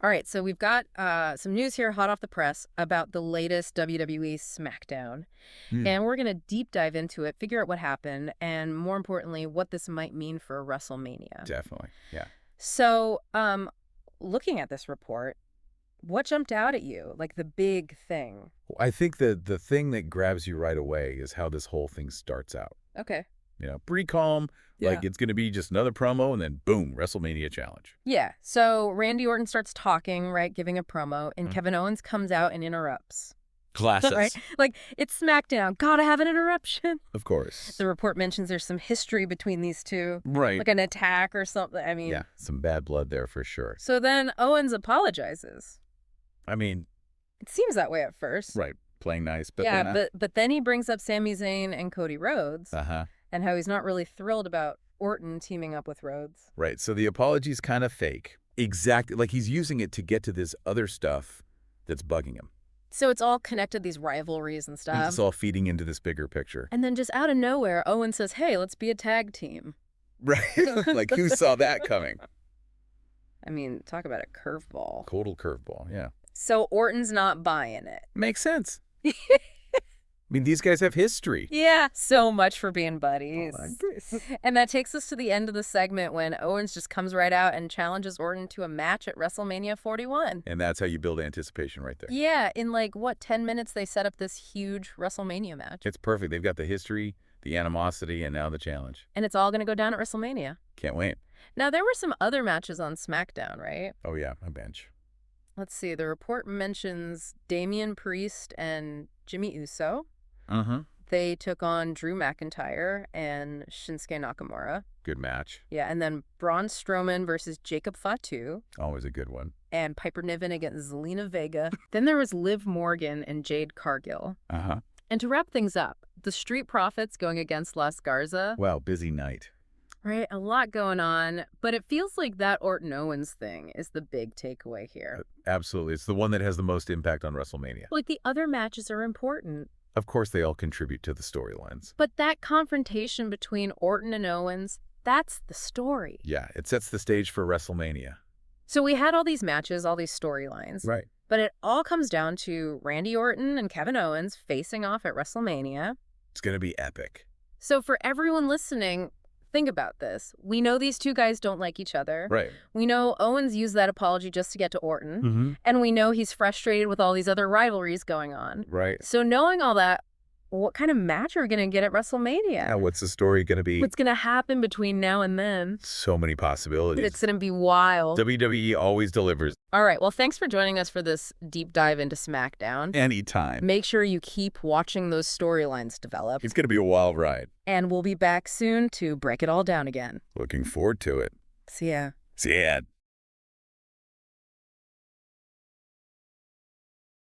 All right, so we've got some news here hot off the press about the latest WWE SmackDown. And we're going to deep dive into it, figure out what happened, and more importantly, what this might mean for WrestleMania. Definitely, yeah. So looking at this report, what jumped out at you? Like the big thing? I think the thing that grabs you right away is how this whole thing starts out. Okay. You know, pretty calm, like it's going to be just another promo, and then boom, WrestleMania challenge. Yeah, so Randy Orton starts talking, right, giving a promo, and Kevin Owens comes out and interrupts. Classes. Right? Like, it's SmackDown. Gotta have an interruption. Of course. The report mentions there's some history between these two. Right. Like an attack or something. I mean... Yeah, some bad blood there for sure. So then Owens apologizes. I mean... It seems that way at first. Right. Playing nice, but yeah, then... but then he brings up Sami Zayn and Cody Rhodes. And how he's not really thrilled about Orton teaming up with Rhodes. Right, so the apology's kind of fake. Exactly, like he's using it to get to this other stuff that's bugging him. So it's all connected, these rivalries and stuff. And it's all feeding into this bigger picture. And then just out of nowhere, Owen says, hey, let's be a tag team. Right, like who saw that coming? I mean, talk about a curveball. Total curveball, yeah. So Orton's not buying it. Makes sense. I mean, these guys have history. Yeah, so much for being buddies. Oh, and that takes us to the end of the segment when Owens just comes right out and challenges Orton to a match at WrestleMania 41. And that's how you build anticipation right there. Yeah, in like, what, 10 minutes they set up this huge WrestleMania match. It's perfect. They've got the history, the animosity, and now the challenge. And it's all going to go down at WrestleMania. Can't wait. Now, there were some other matches on SmackDown, right? Oh, yeah, a bench. Let's see. The report mentions Damian Priest and Jimmy Uso. They took on Drew McIntyre and Shinsuke Nakamura. Good match. Yeah, and then Braun Strowman versus Jacob Fatu. Always a good one. And Piper Niven against Zelina Vega. Then there was Liv Morgan and Jade Cargill. And to wrap things up, the Street Profits going against Los Garza. Wow, busy night. Right, a lot going on, but it feels like that Orton-Owens thing is the big takeaway here. Absolutely. It's the one that has the most impact on WrestleMania. Like, the other matches are important. Of course, they all contribute to the storylines. But that confrontation between Orton and Owens, that's the story. Yeah, it sets the stage for WrestleMania. So we had all these matches, all these storylines. Right. But it all comes down to Randy Orton and Kevin Owens facing off at WrestleMania. It's going to be epic. So for everyone listening, think about this. We know these two guys don't like each other. Right. We know Owens used that apology just to get to Orton. And we know he's frustrated with all these other rivalries going on. Right. So knowing all that, what kind of match are we going to get at WrestleMania? Yeah, what's the story going to be? What's going to happen between now and then? So many possibilities. It's going to be wild. WWE always delivers. All right. Well, thanks for joining us for this deep dive into SmackDown. Anytime. Make sure you keep watching those storylines develop. It's going to be a wild ride. And we'll be back soon to break it all down again. Looking forward to it. See ya. See ya.